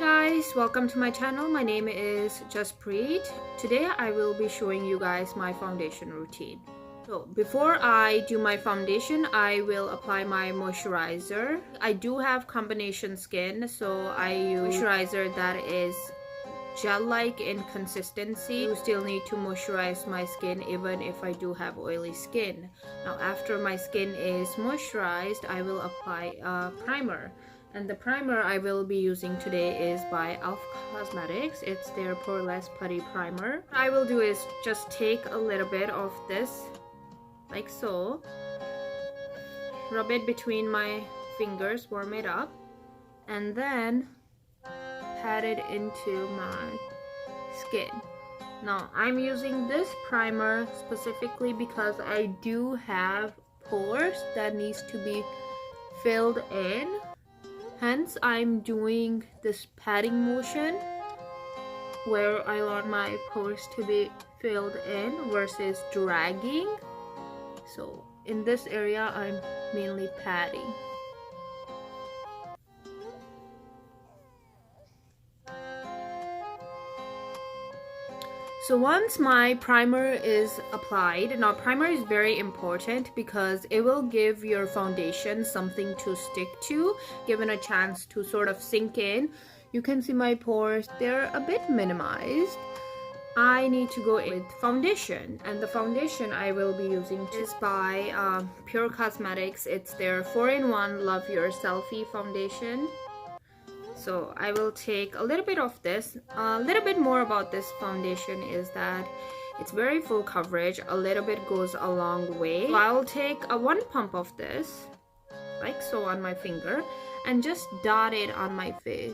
guys, welcome to my channel. My name is Jaspreet. Today I will be showing you guys my foundation routine. So before I do my foundation, I will apply my moisturizer. I do have combination skin, so I use moisturizer that is gel-like in consistency. You still need to moisturize my skin even if I do have oily skin. Now after my skin is moisturized, I will apply a primer. And the primer I will be using today is by e.l.f. Cosmetics. It's their poreless putty primer. What I will do is just take a little bit of this, like so. Rub it between my fingers, warm it up, and then pat it into my skin. Now I'm using this primer specifically because I do have pores that needs to be filled in. Hence, I'm doing this patting motion where I want my pores to be filled in versus dragging. So in this area, I'm mainly patting. So once my primer is applied, now primer is very important because it will give your foundation something to stick to, given a chance to sort of sink in. You can see my pores, they're a bit minimized. I need to go in with foundation, and the foundation I will be using is by Pure Cosmetics. It's their 4-in-1 Love Your Selfie foundation. So I will take a little bit of this. A little bit more about this foundation is that it's very full coverage. A little bit goes a long way. So I'll take a 1 pump of this, like so, on my finger and just dot it on my face.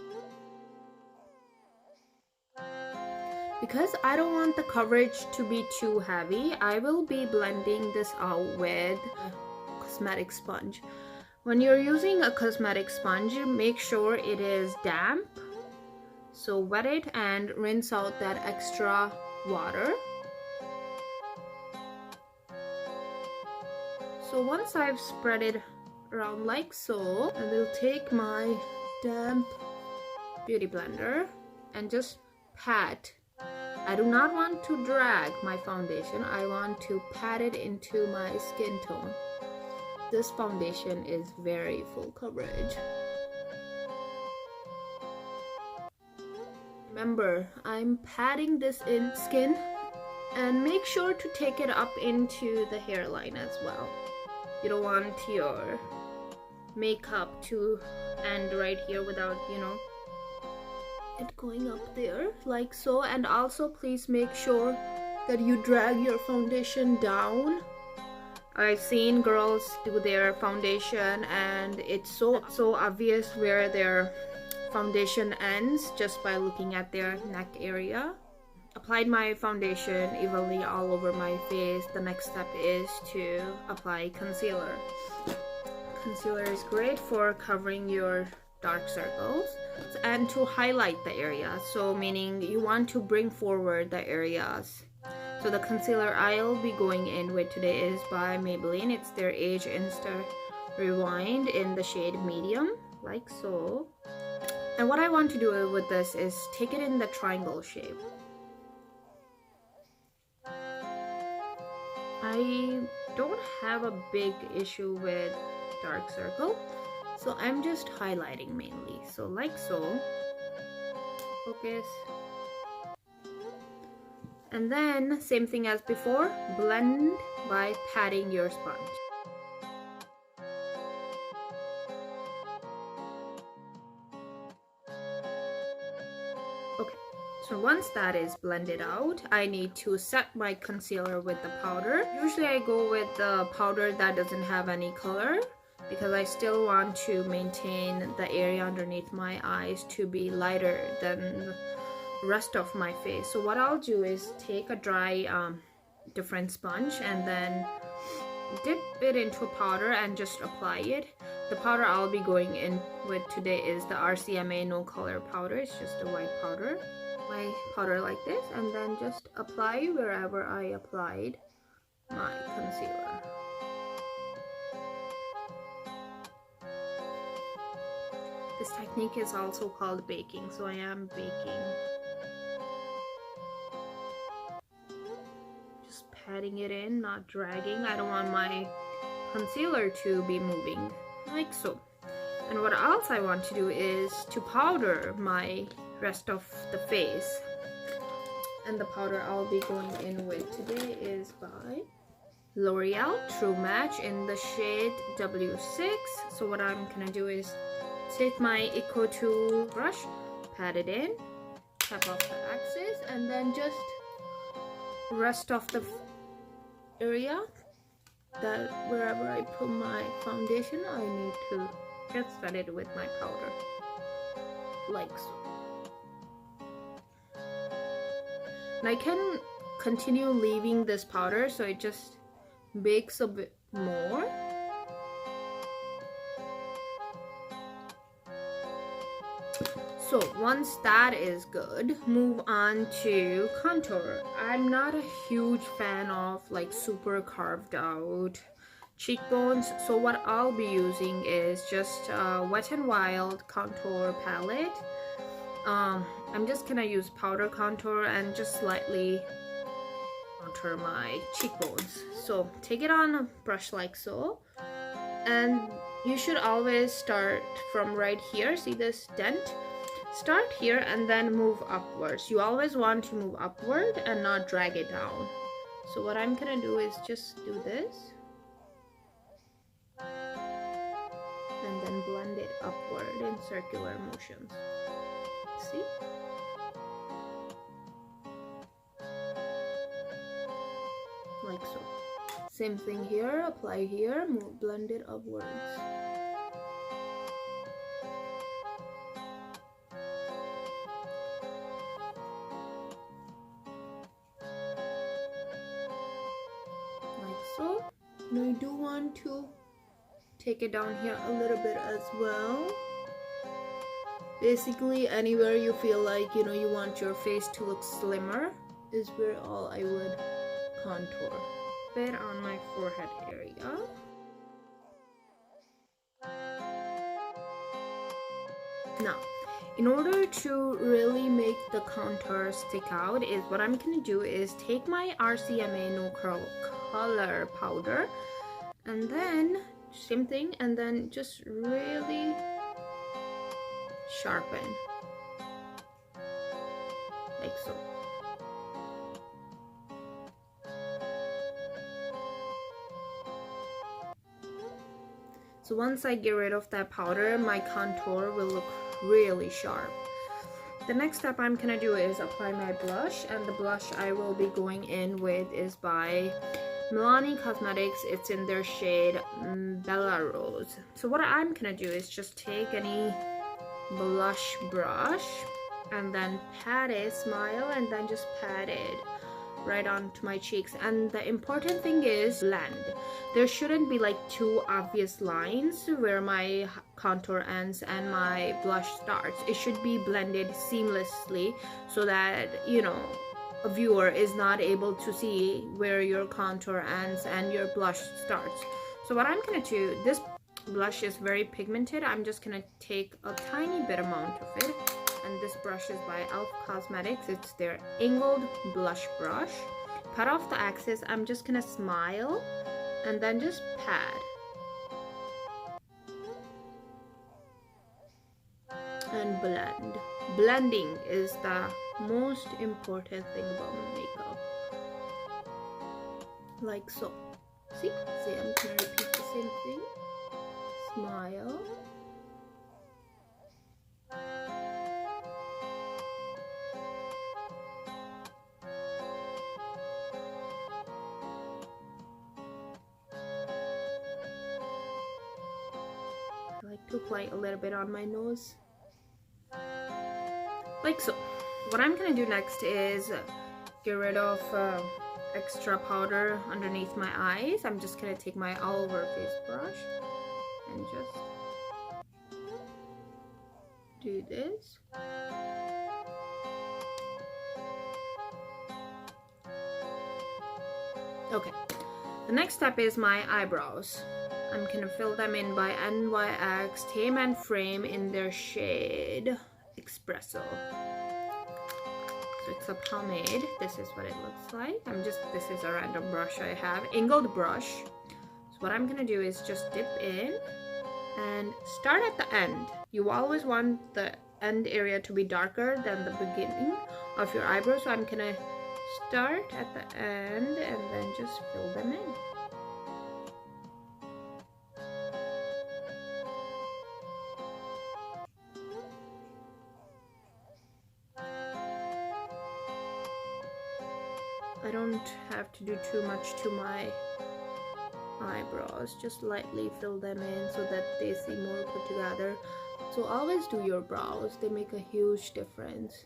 Because I don't want the coverage to be too heavy, I will be blending this out with a cosmetic sponge. When you're using a cosmetic sponge, make sure it is damp. So wet it and rinse out that extra water. So once I've spread it around like so, I will take my damp beauty blender and just pat. I do not want to drag my foundation. I want to pat it into my skin tone. This foundation is very full coverage. Remember, I'm patting this in skin, and make sure to take it up into the hairline as well. You don't want your makeup to end right here without, it going up there like so. And also please make sure that you drag your foundation down. I've seen girls do their foundation and it's so obvious where their foundation ends just by looking at their neck area. Applied my foundation evenly all over my face. The next step is to apply concealer. Concealer is great for covering your dark circles and to highlight the area. So meaning you want to bring forward the areas. So the concealer I'll be going in with today is by Maybelline. It's their Age Instant Rewind in the shade medium, like so. And what I want to do with this is take it in the triangle shape. I don't have a big issue with dark circle, so I'm just highlighting mainly. So like so. Focus. And then, same thing as before, blend by patting your sponge. Okay, so once that is blended out, I need to set my concealer with the powder. Usually I go with the powder that doesn't have any color because I still want to maintain the area underneath my eyes to be lighter than rest of my face. So what I'll do is take a dry different sponge and then dip it into a powder and just apply it. The powder I'll be going in with today is the RCMA No Color powder. It's just a white powder. My powder like this, and then just apply wherever I applied my concealer. This technique is also called baking, so I am baking. Just patting it in, not dragging. I don't want my concealer to be moving, like so. And what else I want to do is to powder my rest of the face. And the powder I'll be going in with today is by L'Oreal True Match in the shade W6. So what I'm gonna do is take my Eco Tool brush, pat it in, tap off the axis, and then just rest of the area that wherever I put my foundation, I need to just set it with my powder, like so. And I can continue leaving this powder so it just bakes a bit more. So once that is good, move on to contour. I'm not a huge fan of like super carved out cheekbones, so what I'll be using is just Wet n Wild contour palette. I'm just gonna use powder contour and just slightly contour my cheekbones. So take it on a brush like so, and you should always start from right here. See this dent? Start here and then move upwards. You always want to move upward and not drag it down. So what I'm gonna do is just do this and then blend it upward in circular motions. See? Like so. Same thing here, apply here, move, blend it upwards. Like so. Now I do want to take it down here a little bit as well. Basically anywhere you feel like, you know, you want your face to look slimmer is where all I would contour. A bit on my forehead area. Now, in order to really make the contour stick out, is what I'm gonna do is take my RCMA No Curl Color powder and then same thing, and then just really sharpen like so. So once I get rid of that powder, my contour will look really sharp. The next step I'm gonna do is apply my blush, and the blush I will be going in with is by Milani Cosmetics. It's in their shade Bella Rose. So what I'm gonna do is just take any blush brush and then pat it, smile, and then just pat it right onto my cheeks. And the important thing is blend. There shouldn't be like two obvious lines where my contour ends and my blush starts. It should be blended seamlessly so that, you know, a viewer is not able to see where your contour ends and your blush starts. So what I'm gonna do, this blush is very pigmented. I'm just gonna take a tiny bit amount of it, and this brush is by e.l.f. Cosmetics. It's their angled blush brush. Cut off the axis. I'm just gonna smile and then just pat and blend. Blending is the most important thing about makeup, like so. See, I'm gonna repeat the same thing. Smile, I like to apply a little bit on my nose, like so. What I'm gonna do next is get rid of extra powder underneath my eyes. I'm just gonna take my all over face brush and just do this. Okay, the next step is my eyebrows. I'm gonna fill them in by NYX Tame and Frame in their shade Espresso. So it's a pomade. This is what it looks like. This is a random brush I have, angled brush. So what I'm gonna do is just dip in and start at the end. You always want the end area to be darker than the beginning of your eyebrow. So I'm gonna start at the end and then just fill them in. I don't have to do too much to my eyebrows, just lightly fill them in so that they seem more put together. So always do your brows, they make a huge difference.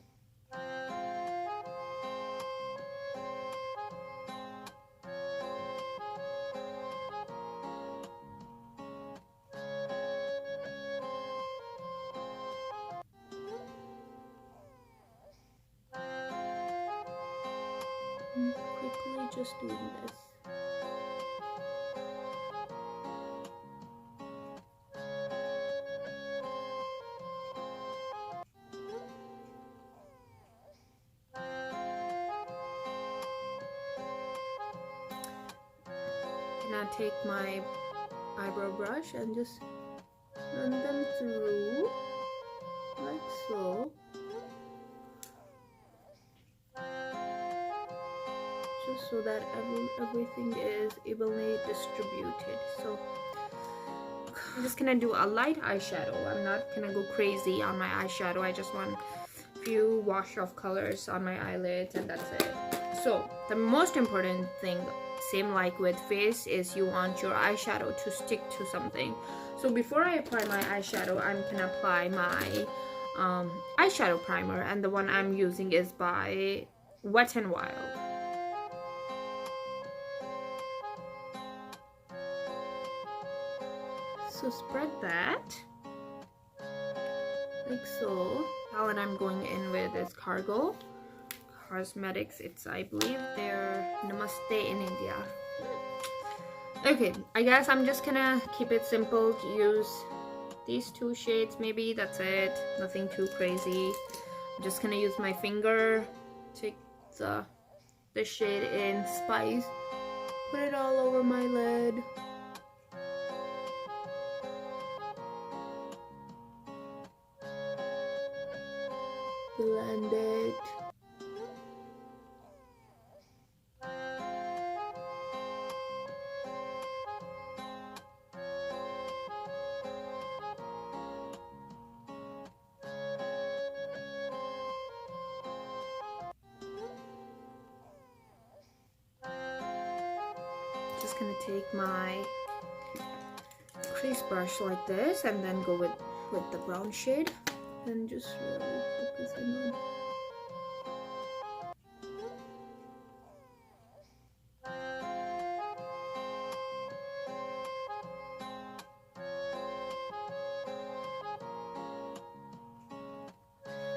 Quickly just doing this. Now take my eyebrow brush and just run them through like so. Just so that everything is evenly distributed. So I'm just gonna do a light eyeshadow. I'm not gonna go crazy on my eyeshadow. I just want a few wash off colors on my eyelids and that's it. So the most important thing, same like with face, is you want your eyeshadow to stick to something. So before I apply my eyeshadow, I'm gonna apply my eyeshadow primer, and the one I'm using is by Wet n Wild. So spread that like so. Palette I'm going in with is Cargo Cosmetics. It's, I believe they're Namaste in India. Okay, I guess I'm just gonna keep it simple. Use these two shades maybe, that's it. Nothing too crazy. I'm just gonna use my finger, take the shade in Spice, put it all over my lid. Blend it. Just gonna take my crease brush like this and then go with the brown shade and just really focus in on.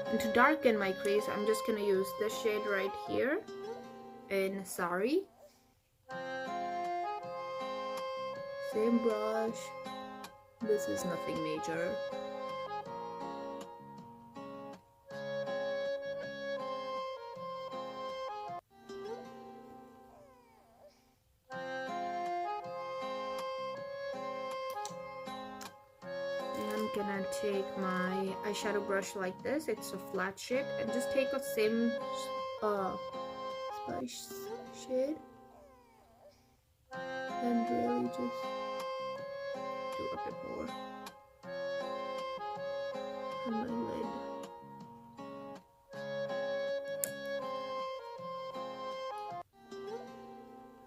And to darken my crease, I'm just gonna use this shade right here in Sari. Same brush. This is nothing major. I'm gonna take my eyeshadow brush like this, it's a flat shade, and just take a same Spice shade and really just do a bit more on my lid.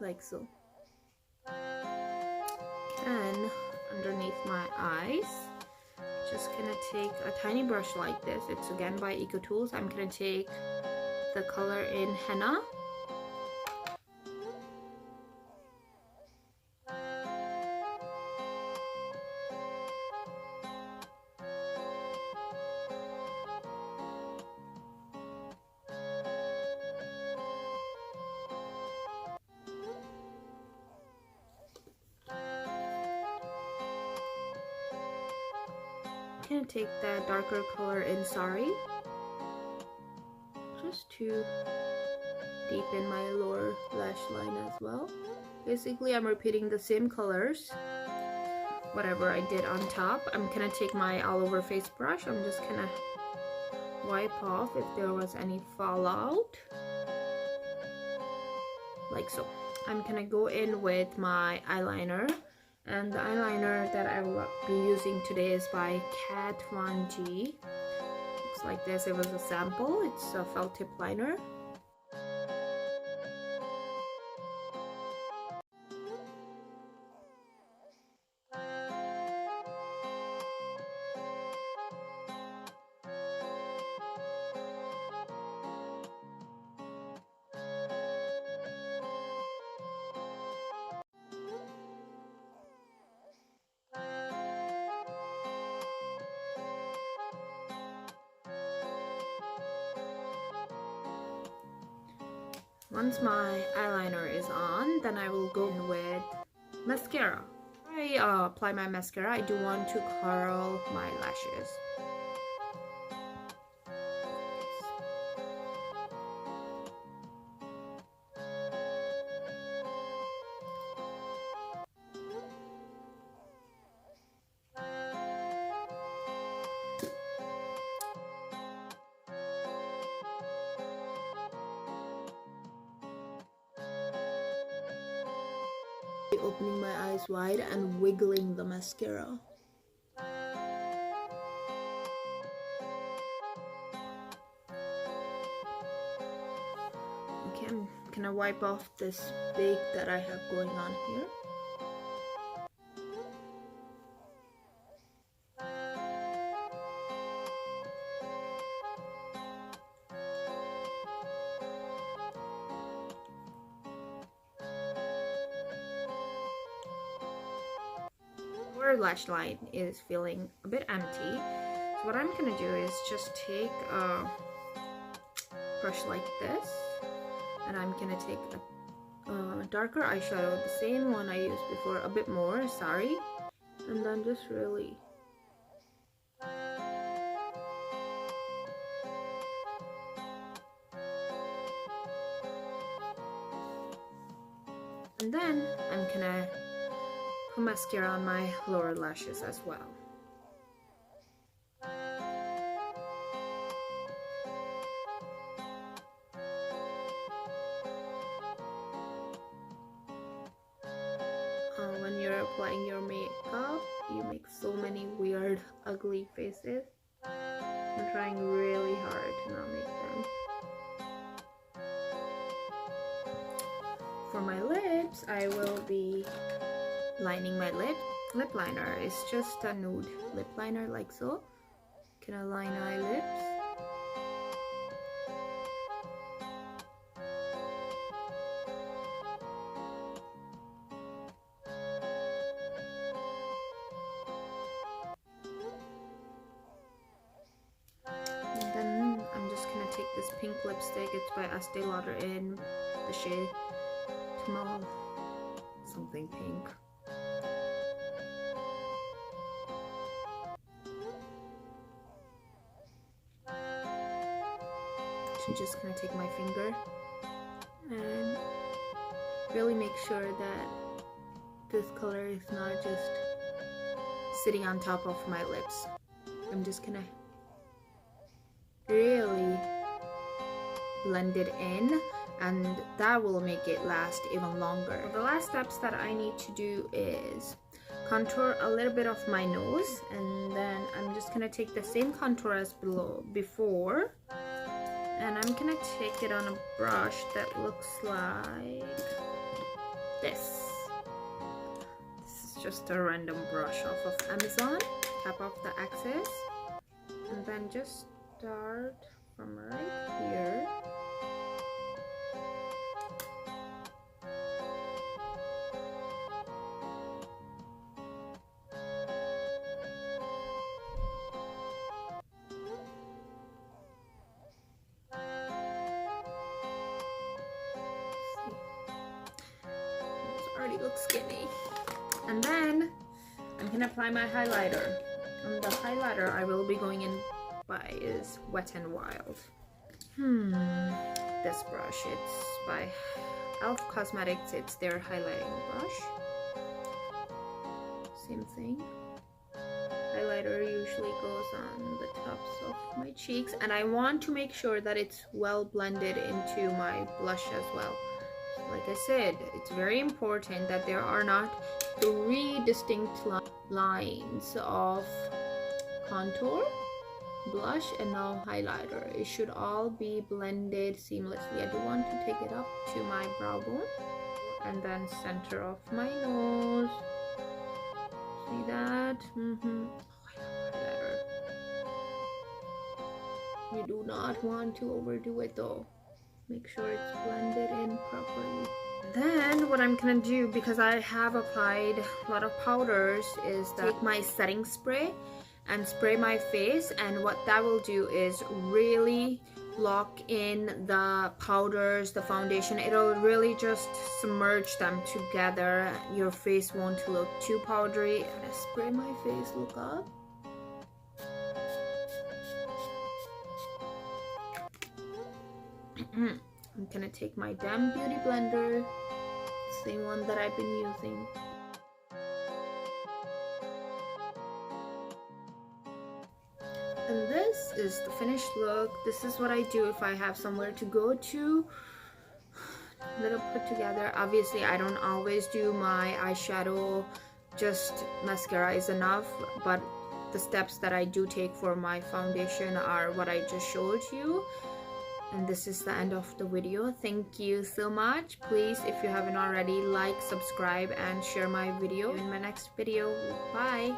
Like so. And underneath my eyes, just gonna take a tiny brush like this. It's again by Eco Tools. I'm gonna take the color in Henna. gonna take that darker color in Sari just to deepen my lower lash line as well. Basically, I'm repeating the same colors, whatever I did on top. I'm gonna take my all over face brush. I'm just gonna wipe off if there was any fallout, like so. I'm gonna go in with my eyeliner, and the eyeliner that I will be using today is by Kat Von G. Looks like this. It was a sample. It's a felt tip liner. Once my eyeliner is on, then I will go in with mascara. Before I apply my mascara, I do want to curl my lashes. Opening my eyes wide and wiggling the mascara. Okay, I'm gonna wipe off this bake that I have going on here. Lash line is feeling a bit empty, so what I'm gonna do is just take a brush like this, and I'm gonna take a darker eyeshadow, the same one I used before, a bit more, sorry, and then just really and then I'm gonna put mascara on my lower lashes as well. When you're applying your makeup, you make so many weird, ugly faces. I'm trying really hard to not make them. For my lips, I will be lining my lip. Lip liner is just a nude lip liner, like so. Can I line my lips? And then I'm just gonna take this pink lipstick. It's by Estee Lauder in the shade Tumultuous something pink. I'm just gonna take my finger and really make sure that this color is not just sitting on top of my lips. I'm just gonna really blend it in, and that will make it last even longer. The last steps that I need to do is contour a little bit of my nose, and then I'm just gonna take the same contour as before, and I'm gonna take it on a brush that looks like this. This is just a random brush off of Amazon. Tap off the axis, and then just start from right here. Already looks skinny. And then I'm gonna apply my highlighter. And the highlighter I will be going in by is Wet n Wild. This brush, it's by Elf Cosmetics. It's their highlighting brush. Same thing. Highlighter usually goes on the tops of my cheeks, and I want to make sure that it's well blended into my blush as well. Like I said, it's very important that there are not 3 distinct lines of contour, blush, and now highlighter. It should all be blended seamlessly. I do want to take it up to my brow bone and then center of my nose. See that? Highlighter. You do not want to overdo it though. Make sure it's blended in properly. Then what I'm gonna do, because I have applied a lot of powders, is take my setting spray and spray my face, and what that will do is really lock in the powders, the foundation. It'll really just submerge them together. Your face won't look too powdery. I'm gonna spray my face, look up. I'm gonna take my Damn Beauty blender, same one that I've been using. And this is the finished look. This is what I do if I have somewhere to go to. Little put together. Obviously, I don't always do my eyeshadow, just mascara is enough, but the steps that I do take for my foundation are what I just showed you. And this is the end of the video. Thank you so much. Please, if you haven't already, like, subscribe, and share my video in my next video. Bye.